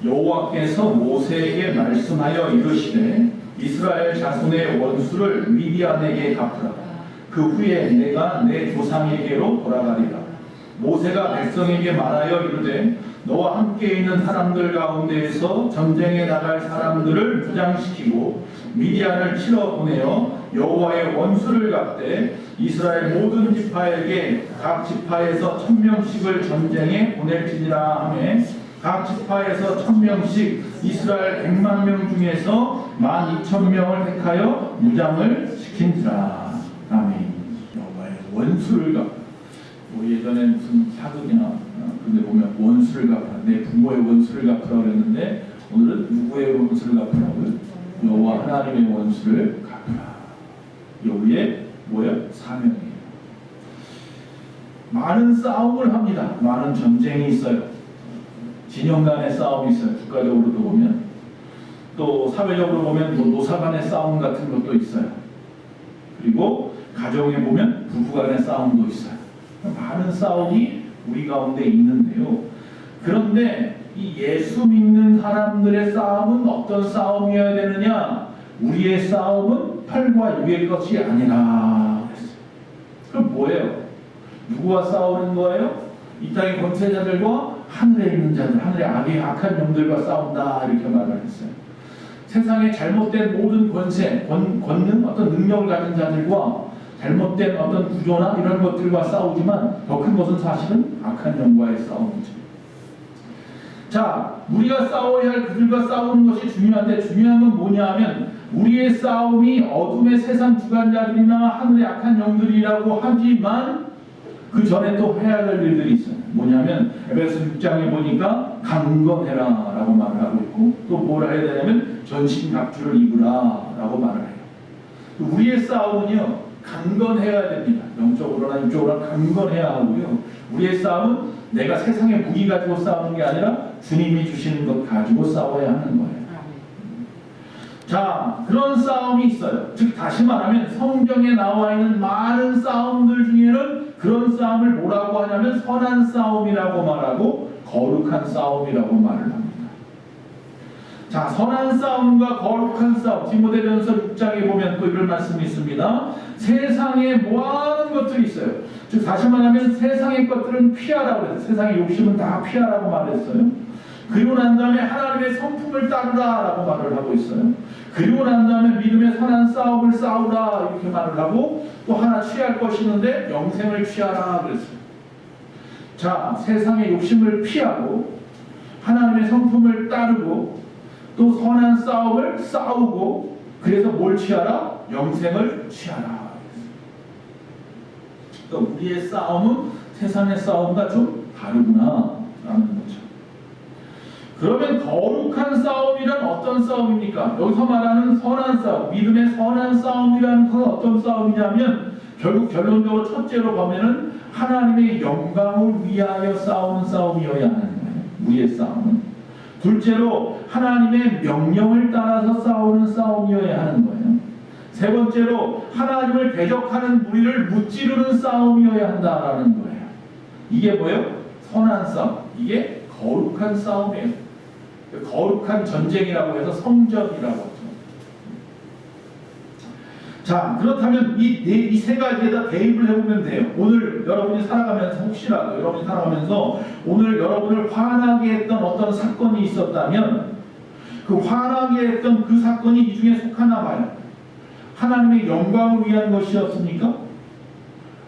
여호와께서 모세에게 말씀하여 이르시되 이스라엘 자손의 원수를 미디안에게 갚으라. 그 후에 내가 내 조상에게로 돌아가리라. 모세가 백성에게 말하여 이르되 너와 함께 있는 사람들 가운데에서 전쟁에 나갈 사람들을 무장시키고 미디안을 치러 보내어 여호와의 원수를 갚되 이스라엘 모든 지파에게 각 지파에서 1000명씩을 전쟁에 보낼지니라 하매 각 지파에서 1000명씩 이스라엘 100만 명 중에서 12,000명을 택하여 무장을 시킨지라. 아멘. 여호와의 원수를 갚아. 뭐 예전에 무슨 사극이나 근데 보면 원수를 갚아. 내 부모의 원수를 갚으라고 그랬는데 오늘은 누구의 원수를 갚으라고요? 여호와 하나님의 원수를 갚으라. 여기에 뭐야? 사명이에요. 많은 싸움을 합니다. 많은 전쟁이 있어요. 진영 간의 싸움이 있어요. 국가적으로도 보면 또 사회적으로 보면 뭐 노사 간의 싸움 같은 것도 있어요. 그리고 가정에 보면 부부 간의 싸움도 있어요. 많은 싸움이 우리 가운데 있는데요. 그런데 이 예수 믿는 사람들의 싸움은 어떤 싸움이어야 되느냐? 우리의 싸움은 팔과 육의 것이 아니라 그랬어요. 그럼 뭐예요? 누구와 싸우는 거예요? 이 땅의 권세자들과 하늘에 있는 자들, 하늘의 악한 영들과 싸운다 이렇게 말을 했어요. 세상에 잘못된 모든 권세, 권능, 어떤 능력을 가진 자들과 잘못된 어떤 구조나 이런 것들과 싸우지만 더 큰 것은 사실은 악한 영과의 싸움이죠. 자, 우리가 싸워야 할 그들과 싸우는 것이 중요한데 중요한 건 뭐냐 하면 우리의 싸움이 어둠의 세상 주관자들이나 하늘의 악한 영들이라고 하지만 그 전에 또 해야 할 일들이 있어요. 뭐냐면 에베소 6장에 보니까 강건해라 라고 말을 하고 있고 또 뭘 해야 되냐면 전신갑주를 입으라 라고 말을 해요. 우리의 싸움은요 강건해야 됩니다. 영적으로나 육적으로나 강건해야 하고요. 우리의 싸움은 내가 세상의 무기 가지고 싸우는 게 아니라 주님이 주시는 것 가지고 싸워야 하는 거예요. 자, 그런 싸움이 있어요. 즉 다시 말하면 성경에 나와 있는 많은 싸움들 중에는 그런 싸움을 뭐라고 하냐면 선한 싸움이라고 말하고 거룩한 싸움이라고 말을 합니다. 자, 선한 싸움과 거룩한 싸움, 디모데전서 6장에 보면 또 이런 말씀이 있습니다. 세상에 모아는 것들이 있어요. 즉 다시 말하면 세상의 것들은 피하라고 해서 세상의 욕심은 다 피하라고 말했어요. 그리고 난 다음에 하나님의 성품을 따르라 라고 말을 하고 있어요. 그리고 난 다음에 믿음의 선한 싸움을 싸우라 이렇게 말을 하고 또 하나 취할 것이 있는데 영생을 취하라 그랬어요. 자, 세상의 욕심을 피하고 하나님의 성품을 따르고 또 선한 싸움을 싸우고 그래서 뭘 취하라? 영생을 취하라. 그러니까 우리의 싸움은 세상의 싸움과 좀 다르구나 라는 거죠. 그러면 거룩한 싸움이란 어떤 싸움입니까? 여기서 말하는 선한 싸움, 믿음의 선한 싸움이라는 건 어떤 싸움이냐면 결국 결론적으로 첫째로 보면은 하나님의 영광을 위하여 싸우는 싸움이어야 하는 거예요. 우리의 싸움은. 둘째로 하나님의 명령을 따라서 싸우는 싸움이어야 하는 거예요. 세 번째로 하나님을 대적하는 무리를 무찌르는 싸움이어야 한다라는 거예요. 이게 뭐예요? 선한 싸움. 이게 거룩한 싸움이에요. 거룩한 전쟁이라고 해서 성전이라고 하죠. 자, 그렇다면 이 세 가지에다 대입을 해보면 돼요. 오늘 여러분이 살아가면서 혹시라도 여러분이 살아가면서 오늘 여러분을 화나게 했던 어떤 사건이 있었다면 그 화나게 했던 그 사건이 이 중에 속하나 봐요. 하나님의 영광을 위한 것이었습니까?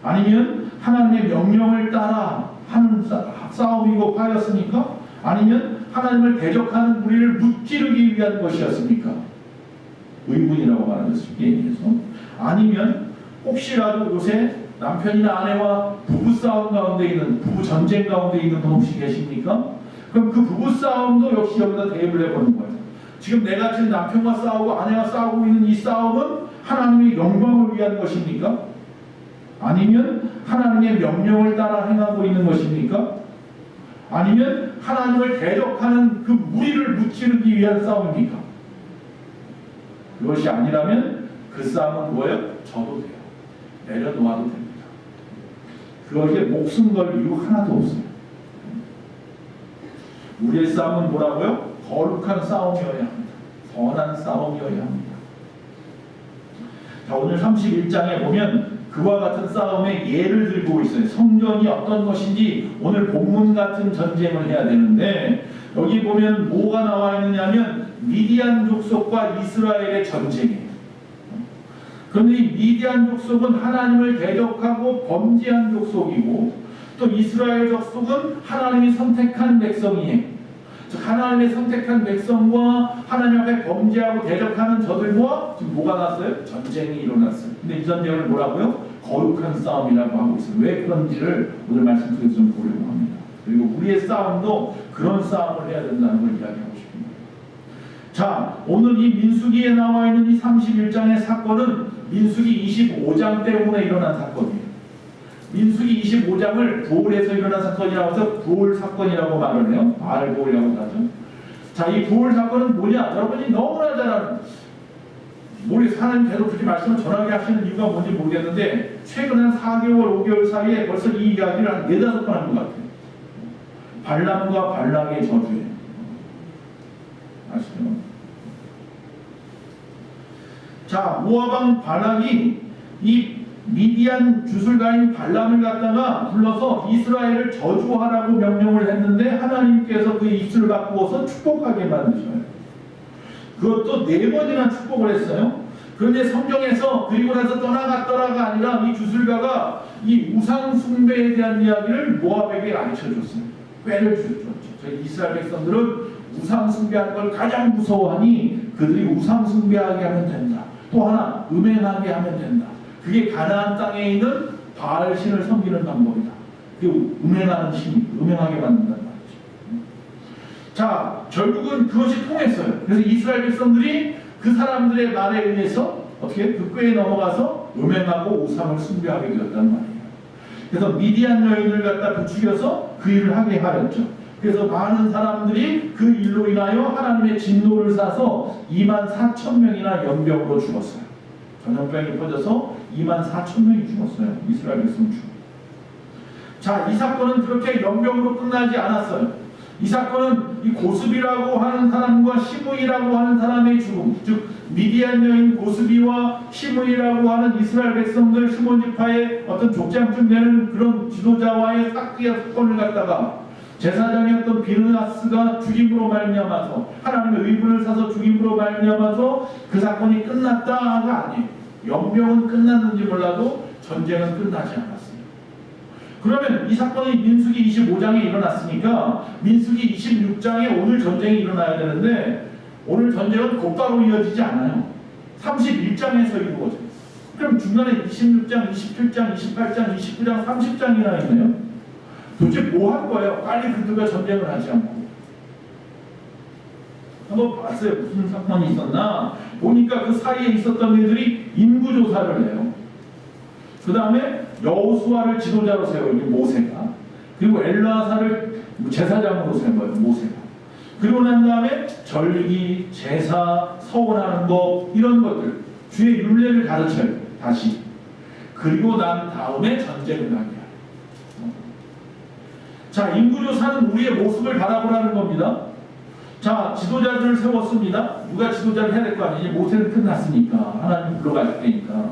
아니면 하나님의 명령을 따라 하는 싸움이고 하였습니까? 아니면 하나님을 대적하는 무리를 무찌르기 위한 것이었습니까? 의문이라고 말하는 것이기에 의해서. 아니면 혹시라도 요새 남편이나 아내와 부부싸움 가운데 있는 부부 전쟁 가운데 있는 분 혹시 계십니까? 그럼 그 부부싸움도 역시 여기다 대입을 해보는 거예요. 지금 내가 지금 남편과 싸우고 아내와 싸우고 있는 이 싸움은 하나님의 영광을 위한 것입니까? 아니면 하나님의 명령을 따라 행하고 있는 것입니까? 아니면 하나님을 대적하는 그 무리를 무찌르기 위한 싸움입니까? 그것이 아니라면 그 싸움은 뭐예요? 져도 돼요. 내려놓아도 됩니다. 그것에 목숨 걸 이유 하나도 없어요. 우리의 싸움은 뭐라고요? 거룩한 싸움이어야 합니다. 선한 싸움이어야 합니다. 자, 오늘 31장에 보면 그와 같은 싸움의 예를 들고 있어요. 성전이 어떤 것인지 오늘 본문 같은 전쟁을 해야 되는데, 여기 보면 뭐가 나와 있느냐면 미디안 족속과 이스라엘의 전쟁이에요. 그런데 이 미디안 족속은 하나님을 대적하고 범죄한 족속이고, 또 이스라엘 족속은 하나님이 선택한 백성이에요. 즉 하나님의 선택한 백성과 하나님 앞에 범죄하고 대적하는 저들과 지금 뭐가 났어요? 전쟁이 일어났어요. 근데 이 전쟁을 뭐라고요? 거룩한 싸움이라고 하고 있어요. 왜 그런지를 오늘 말씀 속에서 좀 보려고 합니다. 그리고 우리의 싸움도 그런 싸움을 해야 된다는 걸 이야기하고 싶습니다. 자, 오늘 이 민수기에 나와 있는 이 31장의 사건은 민수기 25장 때문에 일어난 사건이에요. 민수기 25장을 부올에서 일어난 사건이라고 해서 부올 사건이라고 말을 해요. 바알부올이라고 하죠. 자, 이 부올 사건은 뭐냐? 여러분이 너무나 잘 아는, 우리 하나님 계속 그렇게 말씀을 전하게 하시는 이유가 뭔지 모르겠는데, 최근 한 4개월, 5개월 사이에 벌써 이 이야기를 한 4-5번 한 것 같아요. 발람과 발락의 저주예요. 아시죠? 자, 모압왕 발락이 이 미디안 주술가인 발람을 갖다가 불러서 이스라엘을 저주하라고 명령을 했는데, 하나님께서 그 입술을 바꾸어서 축복하게 만드셔요. 그것도 4번이나 축복을 했어요. 그런데 성경에서 그리고 나서 떠나갔더라가 아니라 이 주술가가 이 우상 숭배에 대한 이야기를 모압에게 가르쳐줬어요. 꾀를 주셨죠. 저희 이스라엘 백성들은 우상 숭배하는 걸 가장 무서워하니 그들이 우상 숭배하게 하면 된다. 또 하나 음행하게 하면 된다. 그게 가나안 땅에 있는 바알 신을 섬기는 방법이다. 그 음행하는 신이 음행하게 만든다는 말이죠. 자, 결국은 그것이 통했어요. 그래서 이스라엘 백성들이 그 사람들의 말에 의해서 어떻게 그 꾀에 넘어가서 음행하고 우상을 숭배하게 되었단 말이에요. 그래서 미디안 여인을 갖다 부추겨서 그 일을 하게 하였죠. 그래서 많은 사람들이 그 일로 인하여 하나님의 진노를 사서 24,000명이나 연병으로 죽었어요. 전염병이 퍼져서 24,000명이 죽었어요. 이스라엘 백성 중. 자, 이 사건은 그렇게 연병으로 끝나지 않았어요. 이 사건은 이 고스비라고 하는 사람과 시므이라고 하는 사람의 죽음, 즉 미디안 여인 고스비와 시므이라고 하는 이스라엘 백성들 시몬 지파의 어떤 족장쯤 되는 그런 지도자와의 사건을 갖다가 제사장이었던 비느하스가 죽임으로 말미암아서 하나님의 의분을 사서 죽임으로 말미암아서 그 사건이 끝났다가 아니에요. 연병은 끝났는지 몰라도 전쟁은 끝나지 않았습니다. 그러면 이 사건이 민수기 25장에 일어났으니까 민수기 26장에 오늘 전쟁이 일어나야 되는데, 오늘 전쟁은 곧바로 이어지지 않아요. 31장에서 이루어져요. 그럼 중간에 26장, 27장, 28장, 29장, 30장이나 있네요. 도대체 뭐 할 거예요? 빨리 그들과 전쟁을 하지 않고. 한번 봤어요. 무슨 사건이 있었나? 보니까 그 사이에 있었던 애들이 인구조사를 해요. 그 다음에 여호수아를 지도자로 세워요. 모세가. 그리고 엘르아사를 제사장으로 세워요. 모세가. 그리고 난 다음에 절기, 제사, 서원하는 법 이런 것들 주의 율례를 가르쳐요. 다시. 그리고 난 다음에 전쟁을 하게 해요. 자, 인구조사는 우리의 모습을 바라보라는 겁니다. 자, 지도자들을 세웠습니다. 누가 지도자를 해야 될 거 아니에요? 모세는 끝났으니까. 하나님 불러갈 때니까.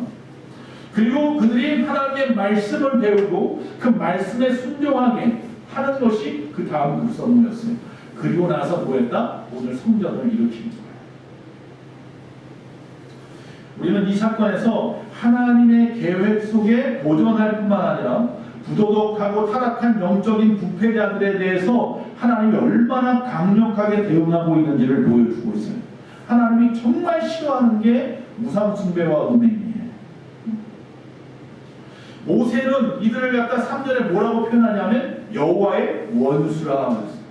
그리고 그들이 하나님의 말씀을 배우고 그 말씀에 순종하게 하는 것이 그 다음 급선무였어요. 그리고 나서 뭐했다? 오늘 성전을 일으킨 거예요. 우리는 이 사건에서 하나님의 계획 속에 보존할 뿐만 아니라 부도덕하고 타락한 영적인 부패자들에 대해서 하나님이 얼마나 강력하게 대응하고 있는지를 보여주고 있어요. 하나님이 정말 싫어하는 게 우상 숭배와 음행이에요. 모세는 이들을 갖다 3절에 뭐라고 표현하냐면 여호와의 원수라 하셨어요.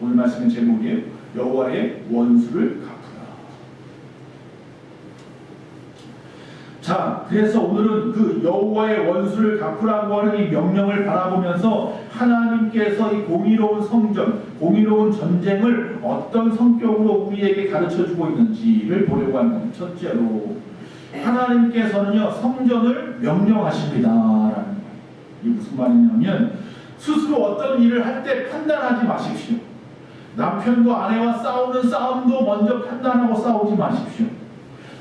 오늘 말씀의 제목이에요. 여호와의 원수를 갚으라. 자, 그래서 오늘은 그 여호와의 원수를 갚으라고 하는 이 명령을 바라보면서 하나님께서 이 공의로운 성전, 공의로운 전쟁을 어떤 성격으로 우리에게 가르쳐주고 있는지를 보려고 하는 겁니다. 첫째로 하나님께서는요 성전을 명령하십니다라는 거예요. 이게 무슨 말이냐면 스스로 어떤 일을 할 때 판단하지 마십시오. 남편과 아내와 싸우는 싸움도 먼저 판단하고 싸우지 마십시오.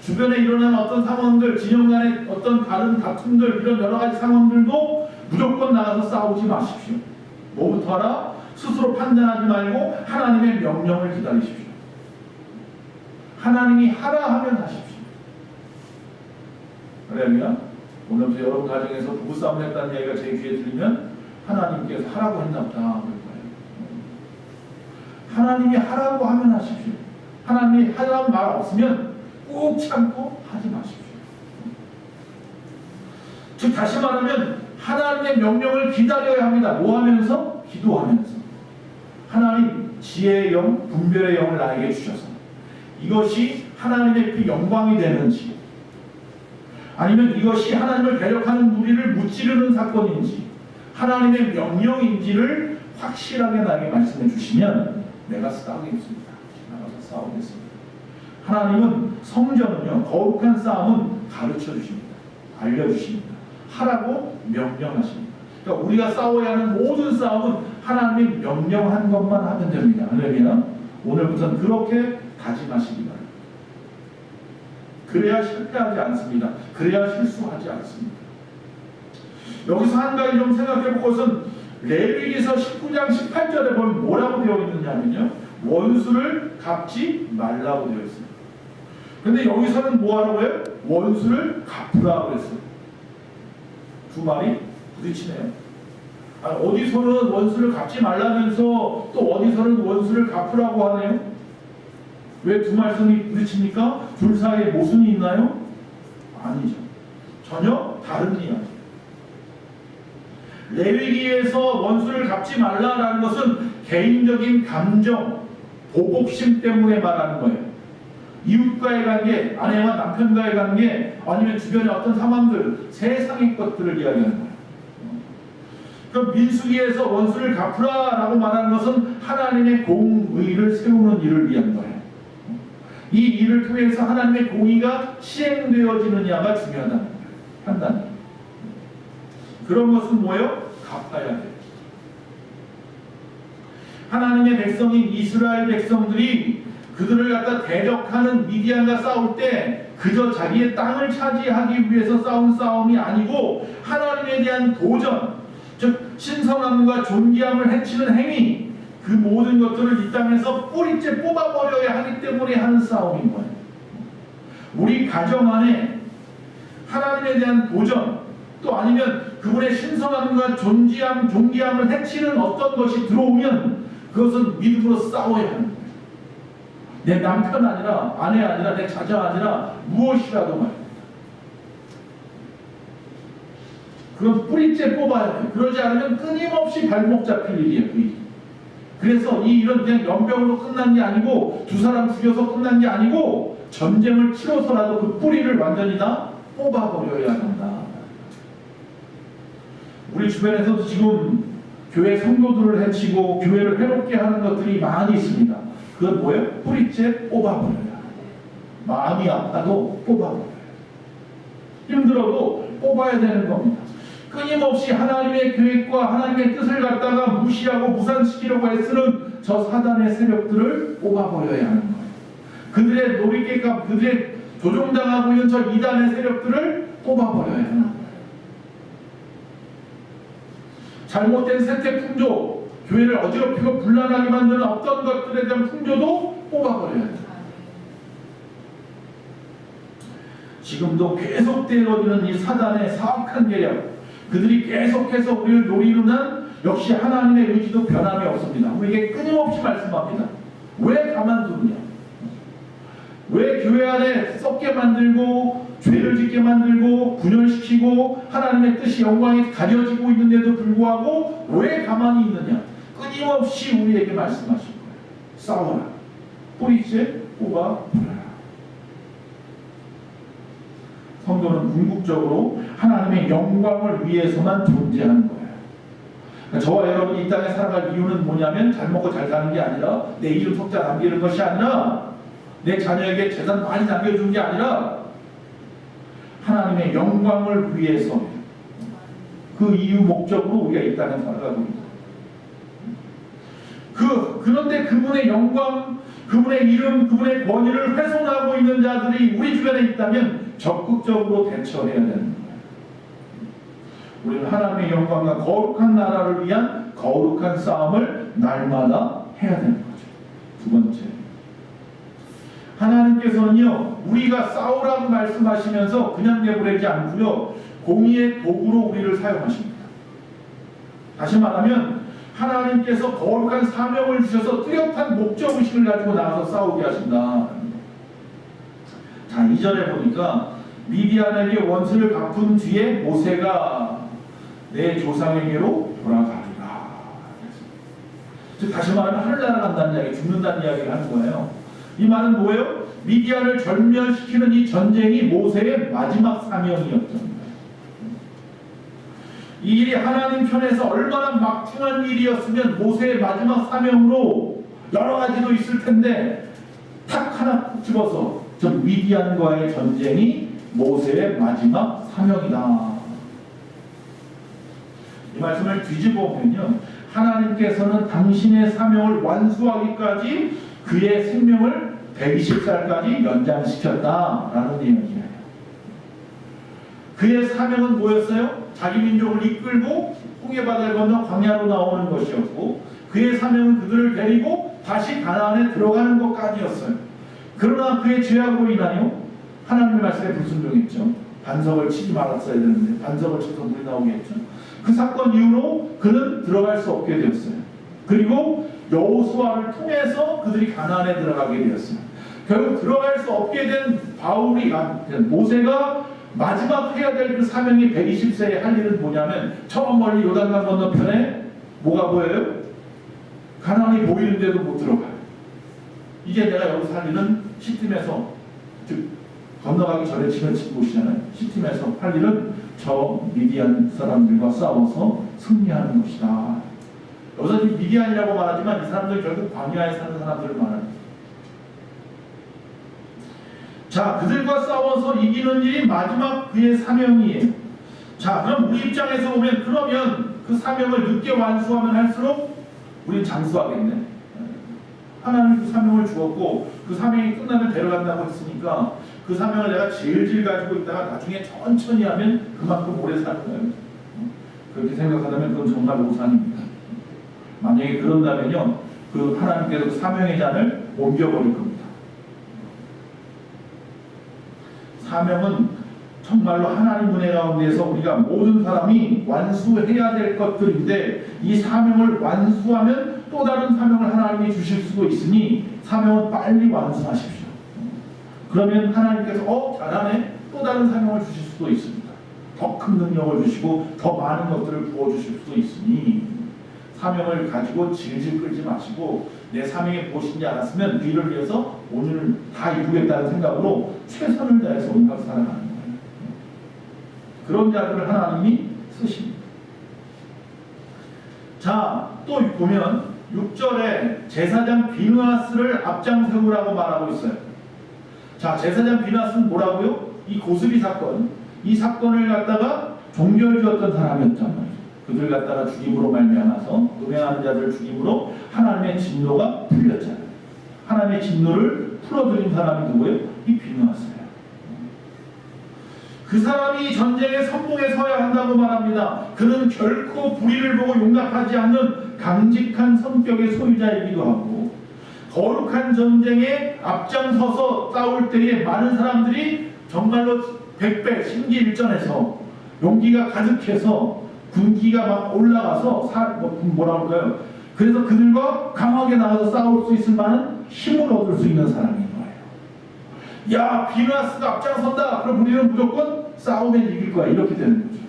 주변에 일어나는 어떤 상황들, 진영 간의 어떤 다른 다툼들, 이런 여러 가지 상황들도 무조건 나가서 싸우지 마십시오. 뭐부터 하라? 스스로 판단하지 말고 하나님의 명령을 기다리십시오. 하나님이 하라 하면 하십시오. 할렐루야. 오늘부터 여러분 가정에서 부부싸움 했다는 얘기가 제 귀에 들리면 하나님께서 하라고 했나 보다 그럴 거예요. 하나님이 하라고 하면 하십시오. 하나님이 하라는 말 없으면 꼭 참고 하지 마십시오. 즉 다시 말하면 하나님의 명령을 기다려야 합니다. 뭐 하면서? 기도하면서. 하나님 지혜의 영, 분별의 영을 나에게 주셔서 이것이 하나님의 그 영광이 되는지, 아니면 이것이 하나님을 대적하는 무리를 무찌르는 사건인지 하나님의 명령인지를 확실하게 나에게 말씀해 주시면 내가 싸우겠습니다. 나가서 싸우겠습니다. 하나님은 성전은요, 거룩한 싸움은 가르쳐 주십니다. 알려주십니다. 하라고 명령하십니다. 그러니까 우리가 싸워야 하는 모든 싸움은 하나님이 명령한 것만 하면 됩니다. 할렐루야. 오늘부터는 그렇게 다짐하시기 바랍니다. 그래야 실패하지 않습니다. 그래야 실수하지 않습니다. 여기서 한 가지 좀 생각해 볼 것은 레위기서 19장 18절에 보면 뭐라고 되어 있느냐면요, 원수를 갚지 말라고 되어 있습니다. 근데 여기서는 뭐 하라고 해요? 원수를 갚으라고 했어요. 두 말이 부딪히네요. 어디서는 원수를 갚지 말라면서 또 어디서는 원수를 갚으라고 하네요. 왜 두 말씀이 부딪힙니까? 둘 사이에 모순이 있나요? 아니죠. 전혀 다른 이야기. 레위기에서 원수를 갚지 말라라는 것은 개인적인 감정, 보복심 때문에 말하는 거예요. 이웃과의 관계, 아내와 남편과의 관계, 아니면 주변의 어떤 상황들, 세상의 것들을 이야기하는 거예요. 그럼 민수기에서 원수를 갚으라라고 말하는 것은 하나님의 공의를 세우는 일을 위한 거예요. 이 일을 통해서 하나님의 공의가 시행되어지느냐가 중요하다는 거예요. 판단이. 그런 것은 뭐예요? 갚아야 돼요. 하나님의 백성인 이스라엘 백성들이 그들을 갖다 대적하는 미디안과 싸울 때 그저 자기의 땅을 차지하기 위해서 싸운 싸움이 아니고 하나님에 대한 도전, 즉 신성함과 존귀함을 해치는 행위, 그 모든 것들을 이 땅에서 뿌리째 뽑아버려야 하기 때문에 하는 싸움인 거예요. 우리 가정 안에 하나님에 대한 도전, 또 아니면 그분의 신성함과 존귀함, 존귀함을 해치는 어떤 것이 들어오면 그것은 믿음으로 싸워야 하는 거예요. 내 남편 아니라, 아내 아니라, 내 자녀 아니라 무엇이라도 말입니다. 그건 뿌리째 뽑아야 돼요. 그러지 않으면 끊임없이 발목 잡힐 일이에요. 그래서 이 일은 그냥 연병으로 끝난 게 아니고, 두 사람 죽여서 끝난 게 아니고, 전쟁을 치러서라도 그 뿌리를 완전히 다 뽑아버려야 한다. 우리 주변에서도 지금 교회 성도들을 해치고 교회를 해롭게 하는 것들이 많이 있습니다. 그건 뭐예요? 뿌리째 뽑아버려요. 마음이 아파도 뽑아버려요. 힘들어도 뽑아야 되는 겁니다. 끊임없이 하나님의 계획과 하나님의 뜻을 갖다가 무시하고 무산시키려고 애쓰는 저 사단의 세력들을 뽑아버려야 하는 거예요. 그들의 놀이개가, 그들의 조종당하고 있는 저 이단의 세력들을 뽑아버려야 하는 거예요. 잘못된 세태 풍조, 교회를 어지럽히고 분란하게 만드는 어떤 것들에 대한 풍조도 뽑아버려야 돼요. 지금도 계속되어지는 이 사단의 사악한 계략, 그들이 계속해서 우리를 노리는 한 역시 하나님의 의지도 변함이 없습니다. 우리에게 끊임없이 말씀합니다. 왜 가만두느냐? 왜 교회 안에 썩게 만들고 죄를 짓게 만들고 분열시키고 하나님의 뜻이 영광이 가려지고 있는데도 불구하고 왜 가만히 있느냐? 끊임없이 우리에게 말씀하실 거예요. 싸워라. 뿌리째 뽑아버려라. 성도는 궁극적으로 하나님의 영광을 위해서만 존재하는 거예요. 그러니까 저와 여러분이 이 땅에 살아갈 이유는 뭐냐면 잘 먹고 잘 사는 게 아니라 내 이름 석자 남기는 것이 아니라 내 자녀에게 재산 많이 남겨주는 게 아니라 하나님의 영광을 위해서 그 이유 목적으로 우리가 이 땅에 살아가고 있습니다. 그런데 그분의 영광, 그분의 이름, 그분의 권위를 훼손하고 있는 자들이 우리 주변에 있다면 적극적으로 대처해야 되는 거예요. 우리는 하나님의 영광과 거룩한 나라를 위한 거룩한 싸움을 날마다 해야 되는 거죠. 두 번째, 하나님께서는요, 우리가 싸우라고 말씀하시면서 그냥 내보내지 않고요, 공의의 도구로 우리를 사용하십니다. 다시 말하면 하나님께서 거룩한 사명을 주셔서 뚜렷한 목적의식을 가지고 나가서 싸우게 하신다. 자, 2절에 보니까 미디안에게 원수를 갚은 뒤에 모세가 내 조상에게로 돌아가리라. 즉 다시 말하면 하늘나라 간다는 이야기, 죽는다는 이야기를 하는 거예요. 이 말은 뭐예요? 미디안을 절멸시키는 이 전쟁이 모세의 마지막 사명이었죠. 이 일이 하나님 편에서 얼마나 막중한 일이었으면 모세의 마지막 사명으로 여러 가지도 있을 텐데 탁 하나 집어서 저 미디안과의 전쟁이 모세의 마지막 사명이다. 이 말씀을 뒤집어 보면요, 하나님께서는 당신의 사명을 완수하기까지 그의 생명을 120살까지 연장시켰다라는 내용이에요. 그의 사명은 뭐였어요? 자기 민족을 이끌고 홍해바다를 건너 광야로 나오는 것이었고, 그의 사명은 그들을 데리고 다시 가나안에 들어가는 것까지였어요. 그러나 그의 죄악으로 인하여 하나님의 말씀에 불순종했죠. 반석을 치지 말았어야 되는데 반석을 쳐서 물이 나오게 했죠. 그 사건 이후로 그는 들어갈 수 없게 되었어요. 그리고 여호수아를 통해서 그들이 가나안에 들어가게 되었어요. 결국 들어갈 수 없게 된 모세가 마지막 해야 될 그 사명이 120세에 할 일은 뭐냐면, 저 멀리 요단강 건너편에 뭐가 보여요? 가나안이 보이는데도 못 들어가요. 이게 내가 여기서 할 일은 시팀에서, 즉 건너가기 전에 지나친 곳이잖아요. 시팀에서 할 일은 저 미디안 사람들과 싸워서 승리하는 것이다. 여기서 미디안이라고 말하지만 이 사람들 결국 광야에 사는 사람들을 말합니다. 자, 그들과 싸워서 이기는 일이 마지막 그의 사명이에요. 자, 그럼 우리 입장에서 보면, 그러면 그 사명을 늦게 완수하면 할수록 우린 장수하겠네. 하나님이 그 사명을 주었고 그 사명이 끝나면 데려간다고 했으니까 그 사명을 내가 질질 가지고 있다가 나중에 천천히 하면 그만큼 오래 사는 거예요. 그렇게 생각한다면 그건 정말 오산입니다. 만약에 그런다면요, 그 하나님께서 그 사명의 잔을 옮겨버릴 겁니다. 사명은 정말로 하나님 은혜 가운데서 우리가 모든 사람이 완수해야 될 것들인데, 이 사명을 완수하면 또 다른 사명을 하나님이 주실 수도 있으니 사명은 빨리 완수하십시오. 그러면 하나님께서 잘하네, 또 다른 사명을 주실 수도 있습니다. 더 큰 능력을 주시고 더 많은 것들을 부어주실 수도 있으니 사명을 가지고 질질 끌지 마시고, 내 사명이 무엇인지 알았으면 그 일을 위해서 오늘 다 이루겠다는 생각으로 최선을 다해서 오늘 살아가는 거예요. 그런 자들을 하나님이 쓰십니다. 자, 또 보면 6절에 제사장 비느하스를 앞장세우라고 말하고 있어요. 자, 제사장 비느하스는 뭐라고요? 이 고스비 사건, 이 사건을 갖다가 종결지었던 사람이었단 말이에요. 그들 갖다가 죽임으로 말미암아서 음행하는 자들을 죽임으로 하나님의 진노가 풀렸잖아요. 하나님의 진노를 풀어드린 사람이 누구예요? 이 비느하스예요. 그 사람이 전쟁의 선봉에 서야 한다고 말합니다. 그는 결코 불의를 보고 용납하지 않는 강직한 성격의 소유자이기도 하고, 거룩한 전쟁에 앞장서서 싸울 때에 많은 사람들이 정말로 100배 심기일전해서 용기가 가득해서 군기가 막 올라가서 뭐라 그럴까요? 그래서 그들과 강하게 나가서 싸울 수 있을 만한 힘을 얻을 수 있는 사람인 거예요. 야, 비느하스가 앞장선다. 그럼 우리는 무조건 싸우면 이길 거야. 이렇게 되는 거죠.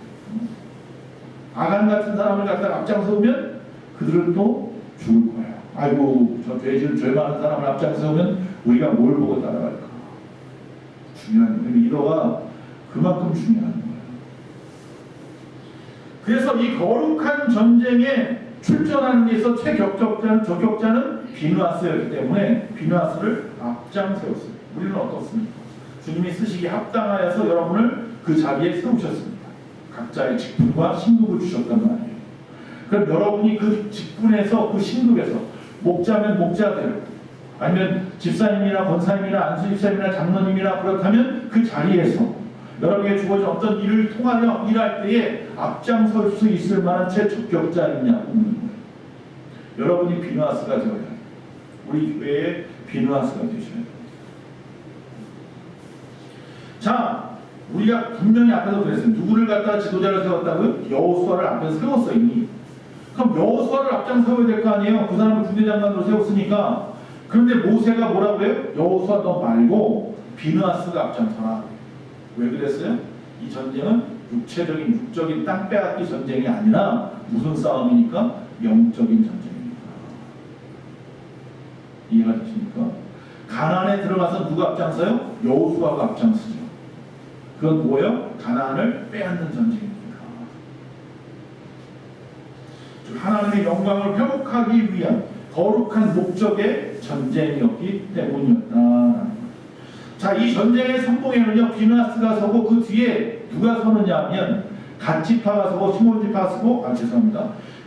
아간 같은 사람을 갖다가 앞장서면 그들은 또 죽을 거예요. 아이고, 저 죄 많은 사람을 앞장서면 우리가 뭘 보고 따라갈까? 중요한 거예요. 리더가 그만큼 중요한 거예요. 그래서 이 거룩한 전쟁에 출전하는 데서 저격자는 비느하스였기 때문에 비느하스를 앞장세웠어요. 우리는 어떻습니까? 주님이 쓰시기에 합당하여서 여러분을 그 자리에 세우셨습니다. 각자의 직분과 신급을 주셨단 말이에요. 그럼 여러분이 그 직분에서, 그 신급에서 목자면 목자대로, 아니면 집사님이나 권사님이나 안수집사님이나 장로님이나 그렇다면 그 자리에서 여러분에게 주어진 어떤 일을 통하여 일할 때에 앞장설 수 있을 만한 적격자이냐 묻는 거예요. 여러분이 비누아스가 되어야 해요. 우리 교회의 비누아스가 되셔야 돼요. 자, 우리가 분명히 앞에서 그랬어요. 누구를 갖다가 지도자를 세웠다고요? 여호수아를 앞에서 세웠어 이미. 그럼 여호수아를 앞장 세워야 될 거 아니에요? 그 사람을 군대장관으로 세웠으니까. 그런데 모세가 뭐라고 해요? 여호수아 너 말고 비누아스가 앞장서라. 왜 그랬어요? 이 전쟁은 육적인 땅 빼앗기 전쟁이 아니라 무슨 싸움이니까? 영적인 전쟁이니까. 이해가 되십니까? 가나안에 들어가서 누가 앞장서요? 여호수아가 앞장서죠. 그건 뭐예요? 가나안을 빼앗는 전쟁입니다. 하나님의 영광을 회복하기 위한 거룩한 목적의 전쟁이었기 때문이었다. 자, 이 전쟁의 선봉에는요, 비누아스가 서고 그 뒤에 누가 서느냐 하면 갓지파가 서고 시몬 지파가 서고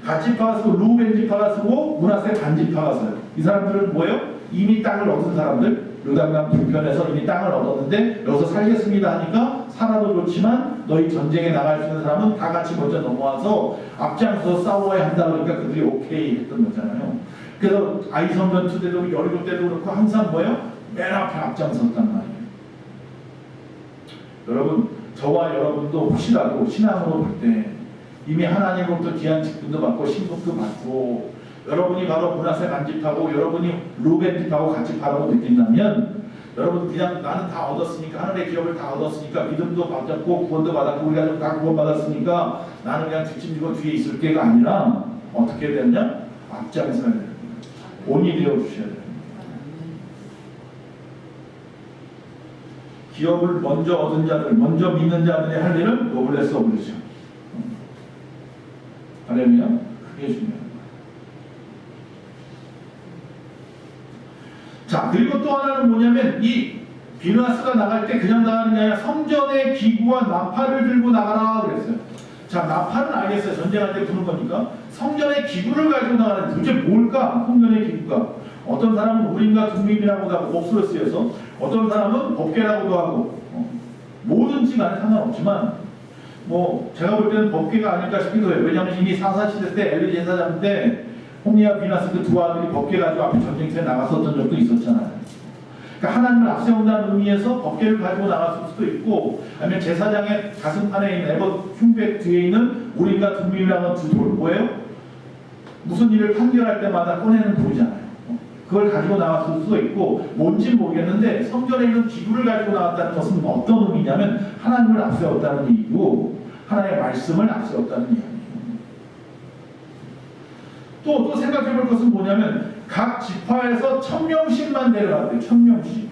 갓지파가 서고 루벤 지파가 서고 므낫세 단 지파가 서요. 이 사람들은 뭐예요? 이미 땅을 얻은 사람들. 요단강 동편에서 이미 땅을 얻었는데 여기서 살겠습니다 하니까 살아도 좋지만 너희 전쟁에 나갈 수 있는 사람은 다 같이 먼저 넘어와서 앞장서서 싸워야 한다 그러니까 그들이 오케이 했던 거잖아요. 그래서 아이성전 투 때도 여리고 때도 그렇고 항상 뭐예요? 맨 앞에 앞장섰단 말이에요. 여러분, 저와 여러분도 혹시라도 신앙으로 볼 때 이미 하나님으로부터 귀한 직분도 받고 신분도 받고 여러분이 바로 므낫세 반집하고 여러분이 루벤 집하고 같이 바라고 느낀다면 여러분 그냥 나는 다 얻었으니까 하늘의 기업을 다 얻었으니까 믿음도 받았고 구원도 받았고 우리 가족 다 구원받았으니까 나는 그냥 뒷짐지고 뒤에 있을게가 아니라 어떻게 되느냐? 앞장서야 돼요. 본이 되어 주셔야 돼요. 기업을 먼저 얻은 자들, 먼저 믿는 자들의 할 일은 노블레스 오블리죠. 할렐루야. 그게 중요해요. 자, 그리고 또 하나는 뭐냐면 이 비누아스가 나갈 때 그냥 나가는 게 아니라 성전의 기구와 나팔을 들고 나가라 그랬어요. 자, 나팔은 알겠어요. 전쟁할 때 부는 거니까. 성전의 기구를 가지고 나가는 도대체 뭘까? 성전의 기구가. 어떤 사람은 우림과 둠밈이라고도 하고 옥수로 쓰여서 어떤 사람은 법궤라고도 하고 뭐든지 간에 상관없지만 뭐 제가 볼 때는 법궤가 아닐까 싶기도 해요. 왜냐하면 이미 사사시대 때 엘리 제사장 때 홈리와 비나스 그 두 아들이 법궤 가지고 앞에 전쟁터에 나갔었던 적도 있었잖아요. 그러니까 하나님을 앞세운다는 의미에서 법궤를 가지고 나갔을 수도 있고 아니면 제사장의 가슴판에 있는 에봇 흉백 뒤에 있는 우림과 둠밈이라는 두 돌 뭐예요? 무슨 일을 판결할 때마다 꺼내는 돌이잖아요. 그걸 가지고 나왔을 수도 있고 뭔지 모르겠는데 성전에 있는 기구를 가지고 나왔다는 것은 어떤 의미냐면 하나님을 앞세웠다는 얘기고 하나님의 말씀을 앞세웠다는 얘기예요. 또 생각해 볼 것은 뭐냐면 각 지파에서 1000명씩만 데려갔대요. 1000명씩.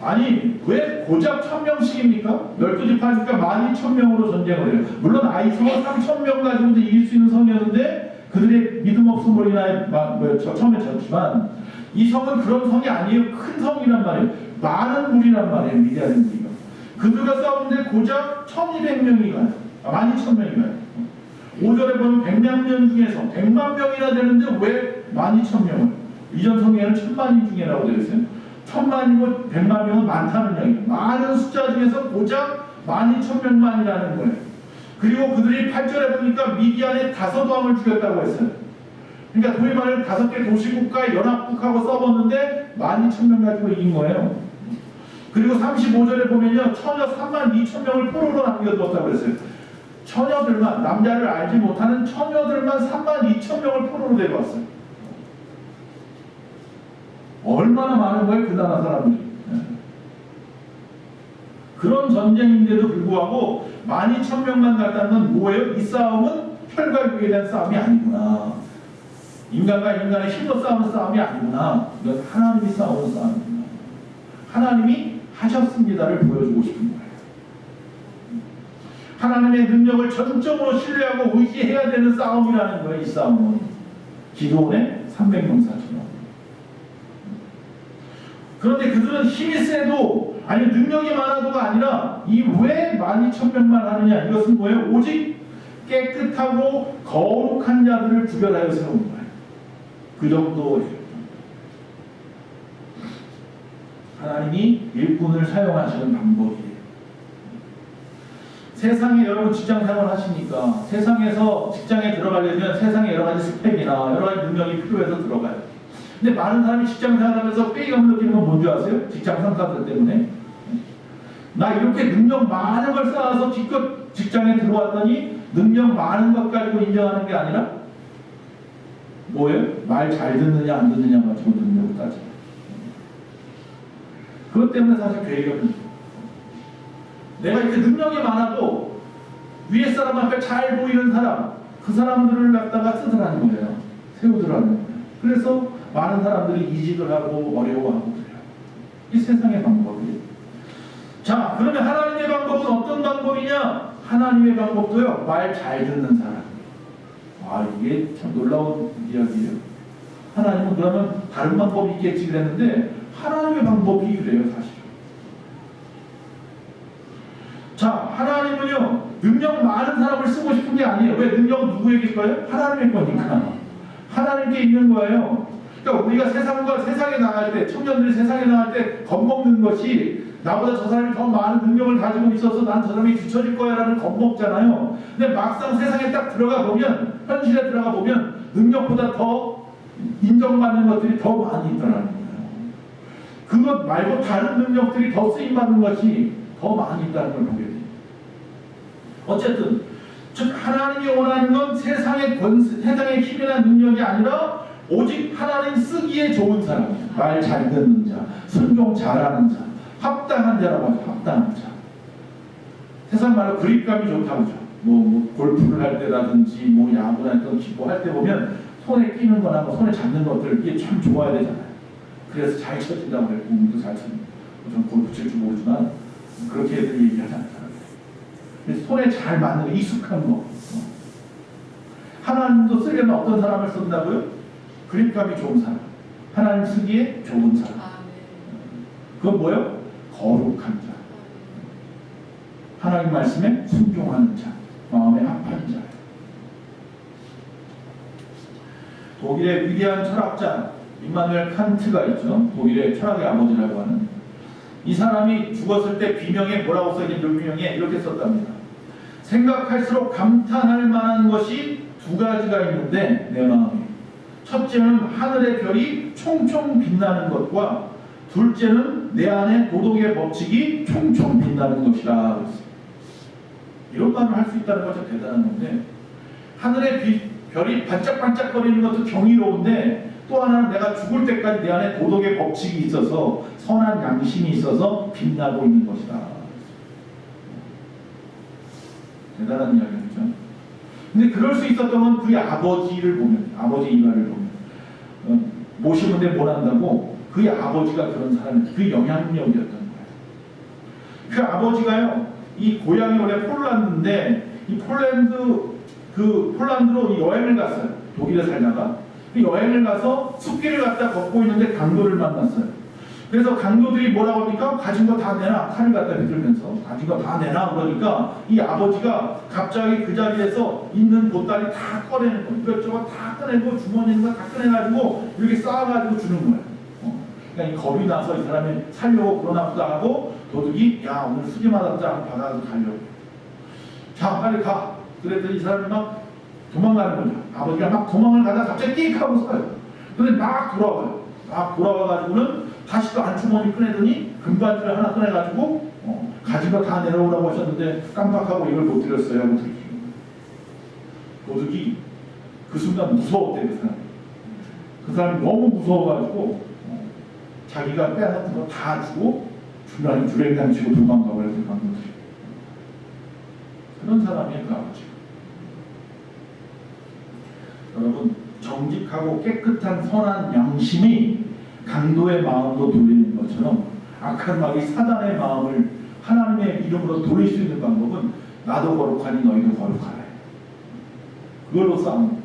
아니 왜 고작 1000명씩입니까? 12지파니까 12,000명으로 전쟁을 해요. 물론 아이성은 3000명 가지고도 이길 수 있는 성이었는데 그들의 믿음 없음으로 인하여 처음에 졌지만 이 성은 그런 성이 아니에요. 큰 성이란 말이에요. 많은 무리란 말이에요. 미디안의 무리가. 그들과 싸우는데 고작 1200명이 가요. 12,000명이 가요. 5절에 보면 100만 명 중에서 100만 명이나 되는데 왜 12,000명을? 이전 성경에는 1000만인 중에라고 되어 있어요. 1000만이고 100만 명은 많다는 얘기예요. 많은 숫자 중에서 고작 12,000명만이라는 거예요. 그리고 그들이 8절에 보니까 미디안의 5왕을 죽였다고 했어요. 그러니까 소위 말해 5개 도시국가의 연합국하고 싸웠는데 12,000명 가지고 이긴 거예요. 그리고 35절에 보면요 처녀 32,000명을 포로로 남겨두었다고 했어요. 처녀들만, 남자를 알지 못하는 처녀들만 32,000명을 포로로 데려왔어요. 얼마나 많은 거예요 그 나라 사람들이. 그런 전쟁인데도 불구하고 12,000명만 갔다는 건 뭐예요? 이 싸움은 혈과 육에 대한 싸움이 아니구나. 인간과 인간의 힘으로 싸우는 싸움이 아니구나. 이건 하나님이 싸우는 싸움이구나. 하나님이 하셨습니다를 보여주고 싶은 거예요. 하나님의 능력을 전적으로 신뢰하고 의지해야 되는 싸움이라는 거예요. 이 싸움은 기도원의 300명사처럼. 그런데 그들은 힘이 세도 아니 능력이 많아도가 아니라 이 왜 12,000명만 하느냐 이것은 뭐예요? 오직 깨끗하고 거룩한 자들을 구별하여 세운 거예요. 그 정도예요. 하나님이 일꾼을 사용하시는 방법이에요. 세상에 여러분 직장 생활 하시니까 세상에서 직장에 들어가려면 세상에 여러 가지 스펙이나 여러 가지 능력이 필요해서 들어가요. 근데 많은 사람이 직장 생활하면서 회의감을 느끼는 건 뭔지 아세요? 직장 상사들 때문에. 나 이렇게 능력 많은 걸 쌓아서 기껏 직장에 들어왔더니 능력 많은 것 가지고 인정하는 게 아니라 뭐예요? 말 잘 듣느냐 안 듣느냐 가지고 능력을 따져요. 그것 때문에 사실 괴리감이 있어요. 내가 이렇게 능력이 많아도 위에 사람 앞에 잘 보이는 사람, 그 사람들을 갖다가 쓰더라는 거예요. 세우더라는 거예요. 그래서 많은 사람들이 이직을 하고 어려워하고 그래요. 이 세상의 방법이에요. 자, 그러면 하나님의 방법은 어떤 방법이냐? 하나님의 방법도요, 말 잘 듣는 사람. 아, 이게 참 놀라운 이야기예요. 하나님은 그러면 다른 방법이 있겠지 그랬는데 하나님의 방법이 그래요, 사실. 자, 하나님은요, 능력 많은 사람을 쓰고 싶은 게 아니에요. 왜? 능력은 누구에게 거예요? 하나님의 거니까. 하나님께 있는 거예요. 그러니까 우리가 세상에 나갈 때, 청년들이 세상에 나갈 때 겁먹는 것이 나보다 저 사람이 더 많은 능력을 가지고 있어서 난 저 사람이 뒤처질 거야 라는 겁먹잖아요. 근데 막상 세상에 딱 들어가 보면, 현실에 들어가 보면 능력보다 더 인정받는 것들이 더 많이 있더라는 거예요. 그것 말고 다른 능력들이 더 쓰임받는 것이 더 많이 있다는 걸 보게 돼요. 어쨌든 즉 하나님이 원하는 건 세상의 힘이나 능력이 아니라 오직 하나님 쓰기에 좋은 사람, 말 잘 듣는 자, 순종 잘하는 자, 합당한 자라고 하죠. 합당한 자. 세상 말로 그립감이 좋다고 하죠. 뭐 골프를 할 때라든지 뭐 야구나 기부할 때 보면 손에 끼는 거나 뭐 손에 잡는 것들 이게 참 좋아야 되잖아요. 그래서 잘 쳐진다고 해요. 공도 잘 칩니다. 저는 골프 칠 줄 모르지만 그렇게 애들 얘기하잖아요. 그래서 손에 잘 맞는 거, 익숙한 거. 하나님도 쓰려면 어떤 사람을 쓴다고요? 그립감이 좋은 사람. 하나님 쓰기에 좋은 사람. 그건 뭐예요? 거룩한 자. 하나님 말씀에 순종하는 자. 마음에 합한 자. 독일의 위대한 철학자 임마누엘 칸트가 있죠. 독일의 철학의 아버지라고 하는. 이 사람이 죽었을 때 비명에 뭐라고 써있는 비명에 이렇게 썼답니다. 생각할수록 감탄할 만한 것이 두 가지가 있는데 내 마음에. 첫째는 하늘의 별이 총총 빛나는 것과 둘째는 내 안에 도덕의 법칙이 총총 빛나는 것이라. 이런 말을 할 수 있다는 것이 대단한 건데 하늘의 별이 반짝반짝거리는 것도 경이로운데 또 하나는 내가 죽을 때까지 내 안에 도덕의 법칙이 있어서 선한 양심이 있어서 빛나고 있는 것이다. 대단한 이야기죠. 근데 그럴 수 있었던 건 그의 아버지를 보면, 아버지 일화를 보면 모시는데 뭘 한다고 그의 아버지가 그런 사람이 그 영향력이었던 거예요. 그 아버지가요, 이 고향이 원래 폴란드인데 이 폴란드로 여행을 갔어요. 독일에 살다가 그 여행을 가서 숲길을 갖다 걷고 있는데 강도를 만났어요. 그래서 강도들이 뭐라고 합니까? 가진 거 다 내놔. 칼을 갖다 비틀면서 가진 거 다 내놔. 그러니까 이 아버지가 갑자기 그 자리에서 있는 보따리 다 꺼내는 거예요. 이것저것 다 꺼내고 주머니 있는 거 다 꺼내가지고 이렇게 쌓아가지고 주는 거예요. 그러니까 이 겁이 나서 이 사람이 살려고 그러나 보다 하고 도둑이 야 오늘 수지 맞았자 받아서 가려고. 자 빨리 가. 그랬더니 이 사람이 막 도망가는 거죠. 아버지가 막 도망을 가다 갑자기 끽 하고 서요. 근데 막 돌아와요. 막 돌아와가지고는 다시 또 안주머니 꺼내더니 금반지를 하나 꺼내가지고 가진 거 다 내놓으라고 하셨는데 깜빡하고 이걸 못 드렸어요 하고 들키는 거예요. 도둑이 그 순간 무서웠대요. 그 사람이 너무 무서워가지고 자기가 빼앗은 거 다 주고 중간에 주랭랑 치고 도망가고 그래서 강도들이 그런 사람이에요. 그 아버지. 여러분 정직하고 깨끗한 선한 양심이 강도의 마음으로 돌리는 것처럼 악한 마귀 사단의 마음을 하나님의 이름으로 돌릴 수 있는 방법은 나도 거룩하니 너희도 거룩하라. 그걸로 싸우는 거예요.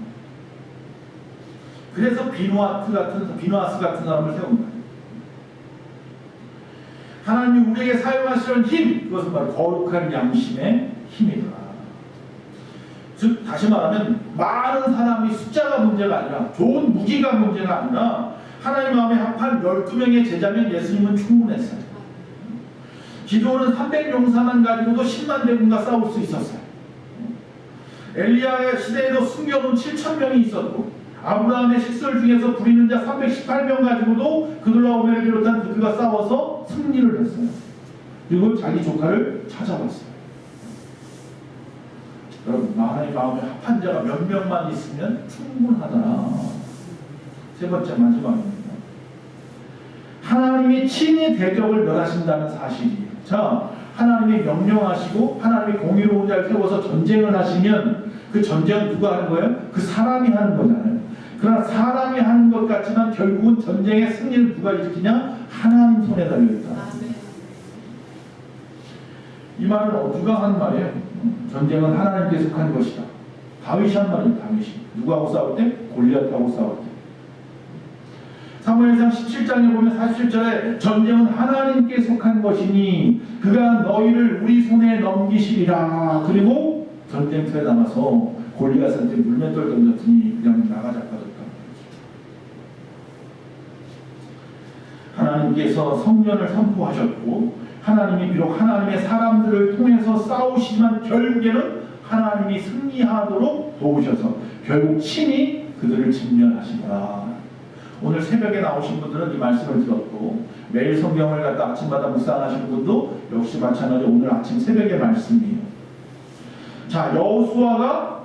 그래서 비누아스 같은 사람을 세운 거예요. 하나님이 우리에게 사용하시는 힘, 그것은 바로 거룩한 양심의 힘이다. 즉 다시 말하면 많은 사람이 숫자가 문제가 아니라 좋은 무기가 문제가 아니라 하나님 마음에 합한 12명의 제자면 예수님은 충분했어요. 기도는 300용사만 가지고도 10만 대군과 싸울 수 있었어요. 엘리야의 시대에도 숨겨놓은 7,000명이 있었고 아브라함의 식설 중에서 부리는 자 318명 가지고도 그들라오멜을 비롯한 그가 싸워서 승리를 했어요. 그리고 자기 조카를 찾아왔어요. 여러분, 하나님 마음에 합한 자가 몇 명만 있으면 충분하다. 세 번째 마지막입니다. 하나님이 친히 대적을 멸하신다는 사실이에요. 자, 하나님이 명령하시고 하나님이 공의로운 자를 세워서 전쟁을 하시면 그 전쟁은 누가 하는 거예요? 그 사람이 하는 거잖아요. 그러나 사람이 하는 것 같지만 결국은 전쟁의 승리를 누가 일으키냐? 하나님 손에 달려있다. 이 말은 누가 한 말이에요? 전쟁은 하나님께 속한 것이다. 다윗이 한 말이에요. 다윗이. 누구하고 싸울 때? 골리앗하고 싸울 때. 사무엘상 17장에 보면 47절에 전쟁은 하나님께 속한 것이니 그가 너희를 우리 손에 넘기시리라. 그리고 전쟁터에 나가서 골리앗한테 물맷돌 던졌더니 그냥 나가 자빠졌다. 하나님께서 성전을 선포하셨고 하나님이 비록 하나님의 사람들을 통해서 싸우시지만 결국에는 하나님이 승리하도록 도우셔서 결국 친히 그들을 진멸하시더라. 오늘 새벽에 나오신 분들은 이 말씀을 들었고 매일 성경을 갖다 아침마다 묵상하시는 분도 역시 마찬가지로 오늘 아침 새벽의 말씀이에요. 자, 여호수아가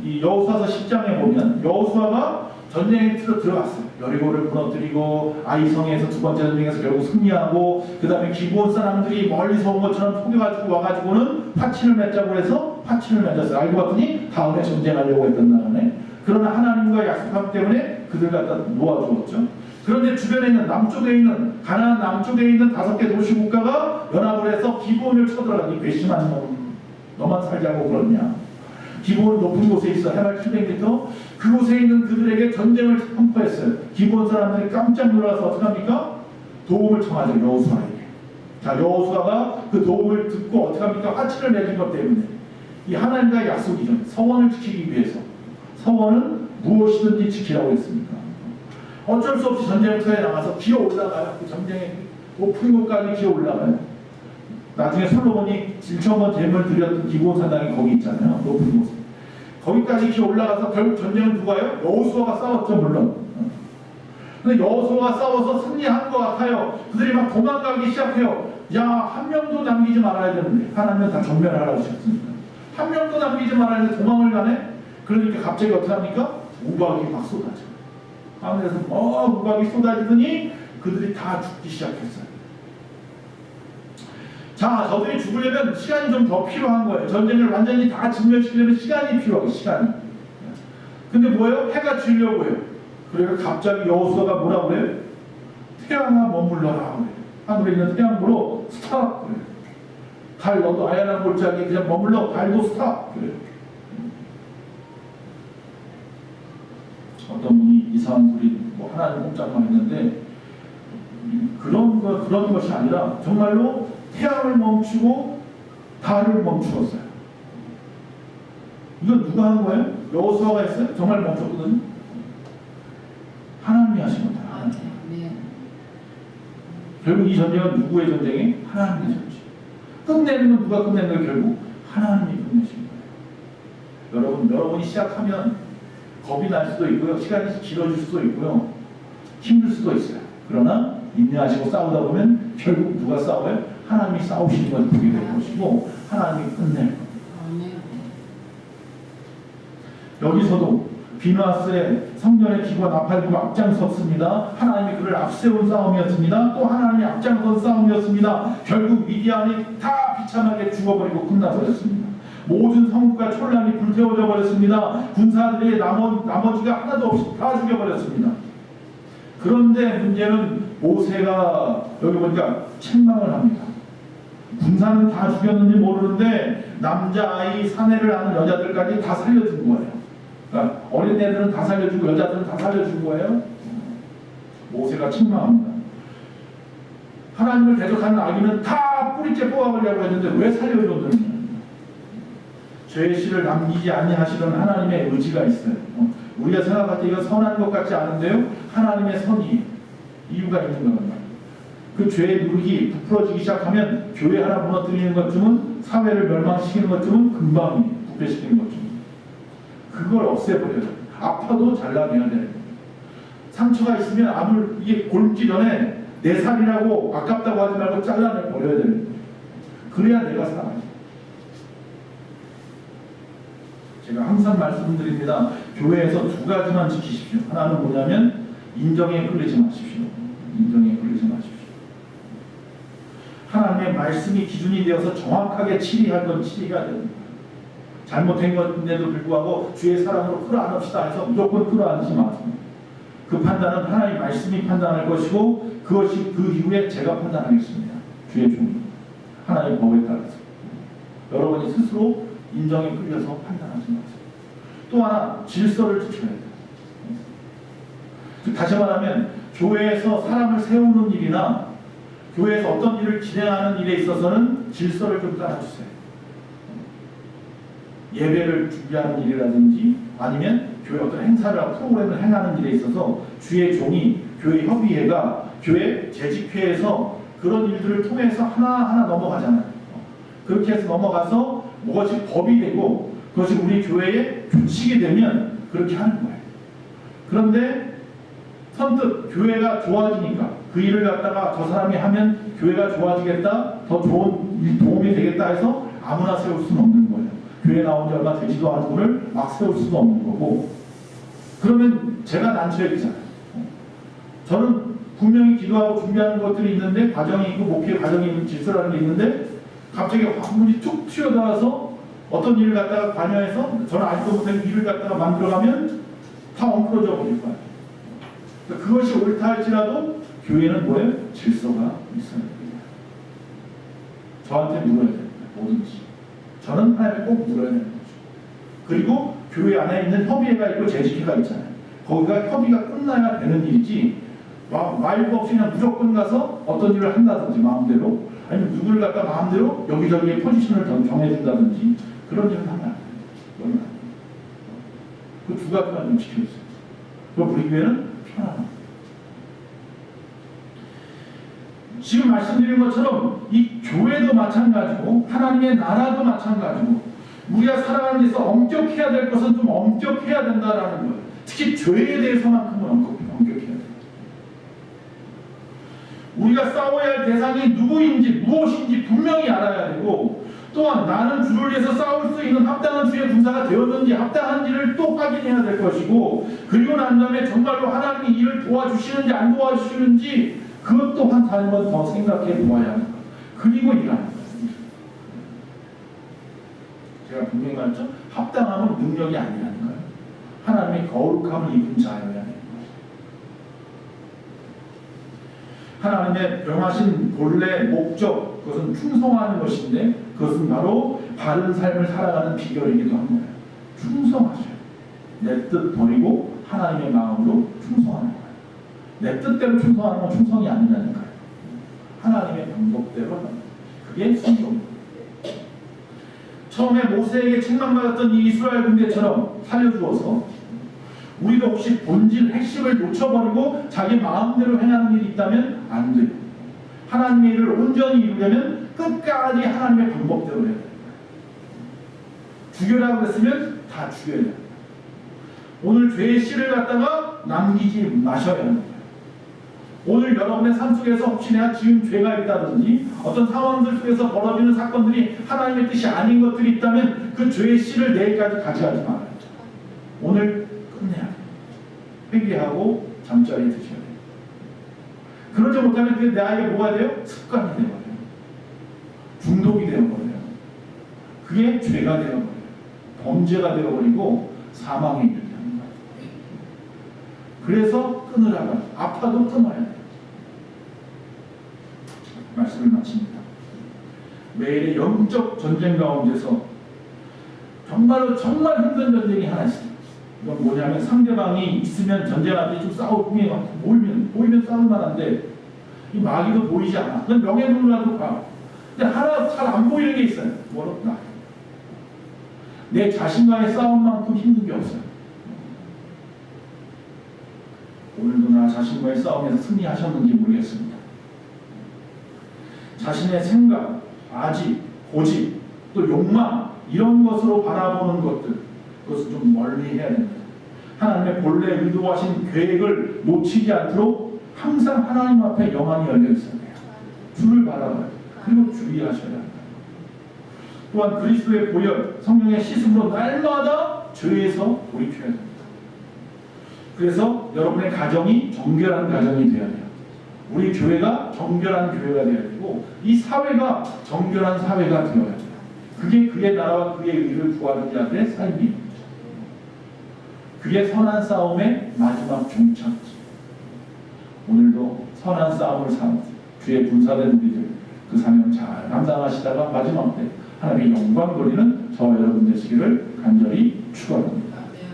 이 여호수아서 10장에 보면 여호수아가 전쟁에 들어갔어요. 여리고를 무너뜨리고 아이성에서 두 번째 전쟁에서 결국 승리하고 그 다음에 기브온 사람들이 멀리서 온 것처럼 속여가지고 와가지고는 파친을 맺자고 해서 파친을 맺었어요. 알고 봤더니 다음에 전쟁하려고 했던 나라네. 그러나 하나님과 약속하기 때문에 그들 갖다 놓아주었죠. 그런데 주변에 있는 남쪽에 있는 가나안 남쪽에 있는 5개 도시 국가가 연합을 해서 기브온을 쳐들어가니 괘씸한 놈, 너만 살자고 그러냐. 기브온 높은 곳에 있어 해발 700m 그곳에 있는 그들에게 전쟁을 선포했어요. 기브온 사람들이 깜짝 놀라서 어떻게 합니까? 도움을 청하죠. 여호수아에게. 자, 여호수아가 그 도움을 듣고 어떻게 합니까? 화친을 맺은 것 때문에 이 하나님과의 약속이죠. 서원을 지키기 위해서. 서원은 무엇이든지 지키라고 했습니까? 어쩔 수 없이 전쟁터에 나가서 기어 올라가요. 그 전쟁의 높은 곳까지 기어 올라가요. 나중에 솔로몬이 1,000번 제물 드렸던 기브온 산당이 거기 있잖아요. 높은 곳에. 거기까지 기어 올라가서 결국 전쟁은 누가요? 여호수아가 싸웠죠, 물론. 근데 여호수아가 싸워서 승리한 것 같아요. 그들이 막 도망가기 시작해요. 야, 한 명도 남기지 말아야 되는데 하나님은 다 전멸하라고 하셨습니다. 한 명도 남기지 말아야 되는데 도망을 가네? 그러니까 갑자기 어떻게 합니까? 우박이 막 쏟아져. 하늘에서 우박이 쏟아지더니 그들이 다 죽기 시작했어요. 자, 저들이 죽으려면 시간이 좀 더 필요한 거예요. 전쟁을 완전히 다 진멸시키려면 시간이 필요하고 시간이. 근데 뭐예요? 해가 지려고 해요. 그래서 갑자기 여호수아가 뭐라고 그래요? 태양아 머물러라 그래요. 하늘에 있는 태양 보러 스탑 그래요. 달 너도 아야나 골짜기에 그냥 머물러. 달도 스탑 그래요. 어떤 분이 이상한 소리 뭐 하나님 꼼짝만 했는데 그런 것이 아니라 정말로 태양을 멈추고 달을 멈추었어요. 이건 누가 한 거예요? 여호수아가 했어요? 정말 멈췄거든요. 하나님이 하신 겁니다. 하나님. 결국 이 전쟁은 누구의 전쟁이? 하나님의 전쟁. 끝내는 건 누가 끝낸 거예요? 결국 하나님이 끝내신 거예요. 여러분이 시작하면 겁이 날 수도 있고요. 시간이 길어질 수도 있고요. 힘들 수도 있어요. 그러나 인내하시고 싸우다 보면 결국 누가 싸워요? 하나님이 싸우시는 걸 보게 될 것이고 하나님이 끝낼 겁니다. 여기서도 비누아스의 성전의 기관 앞팔고 앞장섰습니다. 하나님이 그를 앞세운 싸움이었습니다. 또 하나님이 앞장선 싸움이었습니다. 결국 미디안이 다 비참하게 죽어버리고 끝나버렸습니다. 모든 성읍과 촌란이 불태워져 버렸습니다. 군사들이 나머지가 하나도 없이 다 죽여버렸습니다. 그런데 문제는 모세가 여기 보니까 책망을 합니다. 군사는 다 죽였는지 모르는데 남자아이 사내를 하는 여자들까지 다 살려준 거예요. 그러니까 어린애들은 다 살려주고 여자들은 다 살려준 거예요. 모세가 책망합니다. 하나님을 대적하는 악인은 다 뿌리째 뽑아버리려고 했는데 왜 살려줬느냐. 죄의 씨를 남기지 아니하시던 하나님의 의지가 있어요. 우리가 생각할 때 이거 선한 것 같지 않은데요, 하나님의 선이 이유가 있는 거란 말이에요. 그 죄의 누룩이 부풀어지기 시작하면 교회 하나 무너뜨리는 것쯤은, 사회를 멸망시키는 것쯤은, 금방 부패시키는 것쯤은, 그걸 없애버려야 돼요. 아파도 잘라내야 돼요. 상처가 있으면 이게 곪기 전에 내 살이라고 아깝다고 하지 말고 잘라내 버려야 돼요. 그래야 내가 살아요. 제가 항상 말씀드립니다. 교회에서 두 가지만 지키십시오. 하나는 뭐냐면 인정에 끌리지 마십시오. 인정에 끌리지 마십시오. 하나님의 말씀이 기준이 되어서 정확하게 치리할 건 치리해야 됩니다. 잘못된 것인데도 불구하고 주의 사랑으로 끌어안읍시다 해서 무조건 끌어안지 마세요. 그 판단은 하나님의 말씀이 판단할 것이고, 그것이 그 이후에 제가 판단하겠습니다. 주의 종이 하나님의 법에 따라서. 여러분이 스스로 인정에 끌려서 판단하지 마세요. 또 하나, 질서를 지켜야 돼요. 다시 말하면 교회에서 사람을 세우는 일이나 교회에서 어떤 일을 진행하는 일에 있어서는 질서를 좀 따라주세요. 예배를 준비하는 일이라든지 아니면 교회 어떤 행사를 프로그램을 행하는 일에 있어서 주의 종이, 교회 협의회가, 교회 재직회에서 그런 일들을 통해서 하나하나 넘어가잖아요. 그렇게 해서 넘어가서 무엇이 법이 되고 그것이 우리 교회의 규칙이 되면 그렇게 하는 거예요. 그런데 선뜻 교회가 좋아지니까 그 일을 갖다가 저 사람이 하면 교회가 좋아지겠다, 더 좋은 도움이 되겠다 해서 아무나 세울 수는 없는 거예요. 교회 나온 지 얼마 되지도 않은 분을 막 세울 수도 없는 거고, 그러면 제가 난처해지잖아요. 저는 분명히 기도하고 준비하는 것들이 있는데, 과정이 있고 목회 과정이 있는 질서라는 게 있는데, 갑자기 화물이 툭 튀어나와서 어떤 일을 갖다가 관여해서 저는 알지도 못한 일을 갖다가 만들어가면 다 엉클어져 버릴 거예요. 그것이 옳다 할지라도 교회는 뭐예요? 질서가 있어야 됩니다. 저한테 물어야 됩니다. 뭐든지. 저는 하나님께 꼭 물어야 되는 거죠. 그리고 교회 안에 있는 협의회가 있고 재직회가 있잖아요. 거기가 협의가 끝나야 되는 일이지, 말도 없이 그냥 무조건 가서 어떤 일을 한다든지 마음대로, 아니면 누구를 갖다 마음대로 여기저기에 포지션을 정해준다든지 그런 일은 하면 안 돼요. 그건 안 돼요. 그 두 가지만 좀 지켜주세요. 그럼 우리 교회는 편안합니다. 지금 말씀드린 것처럼 이 교회도 마찬가지고 하나님의 나라도 마찬가지고, 우리가 살아가는 데서 엄격해야 될 것은 좀 엄격해야 된다라는 거예요. 특히 죄에 대해서만큼은 엄격해야 돼요. 우리가 싸워야 할 대상이 누구인지 무엇인지 분명히 알아야 되고, 또한 나는 주를 위해서 싸울 수 있는 합당한 주의 군사가 되었는지 합당한지를 또 확인해야 될 것이고, 그리고 난 다음에 정말로 하나님이 이를 도와주시는지 안 도와주시는지 그것 또한 한 번 더 생각해 보아야 합니다. 그리고 일하는 거예요. 제가 분명히 말했죠. 합당함은 능력이 아니라는 거예요. 하나님의 거룩함을 입은 자여야 하는 거예요. 하나님의 명하신 본래 목적, 그것은 충성하는 것인데, 그것은 바로 바른 삶을 살아가는 비결이기도 한 거예요. 충성하셔요. 내 뜻 버리고 하나님의 마음으로 충성하는 거예요. 내 뜻대로 충성하는 건 충성이 아니라는 거예요. 하나님의 방법대로 하는 거예요. 그게 순종입니다. 처음에 모세에게 책망받았던 이 이스라엘 군대처럼 살려주어서 우리도 혹시 본질 핵심을 놓쳐버리고 자기 마음대로 행하는 일이 있다면 안 돼요. 하나님의 일을 온전히 이루려면 끝까지 하나님의 방법대로 해야 돼요. 죽여라고 그랬으면 다 죽여야 돼요. 오늘 죄의 씨를 갖다가 남기지 마셔야 합니다. 오늘 여러분의 삶 속에서 혹시 내가 지은 죄가 있다든지 어떤 상황들 속에서 벌어지는 사건들이 하나님의 뜻이 아닌 것들이 있다면 그 죄의 씨를 내일까지 가져가지 말아요. 오늘 끝내야 돼요. 회개하고 잠자리에 드셔야 돼요. 그러지 못하면 그게 나에게 뭐가 돼요? 습관이 되어버려요. 중독이 되어버려요. 그게 죄가 되어버려요. 범죄가 되어버리고 사망에 이르게 하는 거예요. 그래서 끊으라고, 아파도 끊어야 돼요. 말씀을 마칩니다. 매일의 영적 전쟁 가운데서 정말 힘든 전쟁이 하나 있습니다. 이건 뭐냐면 상대방이 있으면 전쟁할 때 좀 싸우고 보이면 싸울 만한데 이 마귀도 보이지 않아. 그건 명예놀라도 봐. 근데 하나 잘 안 보이는 게 있어요. 뭐로? 나. 내 자신과의 싸움만큼 힘든 게 없어요. 오늘도 나 자신과의 싸움에서 승리하셨는지 모르겠습니다. 자신의 생각, 아집, 고집, 또 욕망 이런 것으로 바라보는 것들, 그것을 좀 멀리 해야 됩니다. 하나님의 본래 의도하신 계획을 놓치지 않도록 항상 하나님 앞에 영안이 열려 있어야 돼요. 주를 바라봐요. 그리고 주의하셔야 합니다. 또한 그리스도의 보혈, 성령의 씻음으로 날마다 죄에서 돌이켜야 됩니다. 그래서 여러분의 가정이 정결한 가정이 되어야 돼요. 우리 교회가 정결한 교회가 되어야 되고 이 사회가 정결한 사회가 되어야 돼요. 그게 그의 나라와 그의 의를 구하는 자들의 삶입니다. 그게 선한 싸움의 마지막 종착지. 오늘도 선한 싸움을 싸우는 주의 분사된 우리들 그 사명 잘 감당하시다가 마지막 때 하나님의 영광 돌리는 저와 여러분 되시기를 간절히 축원합니다.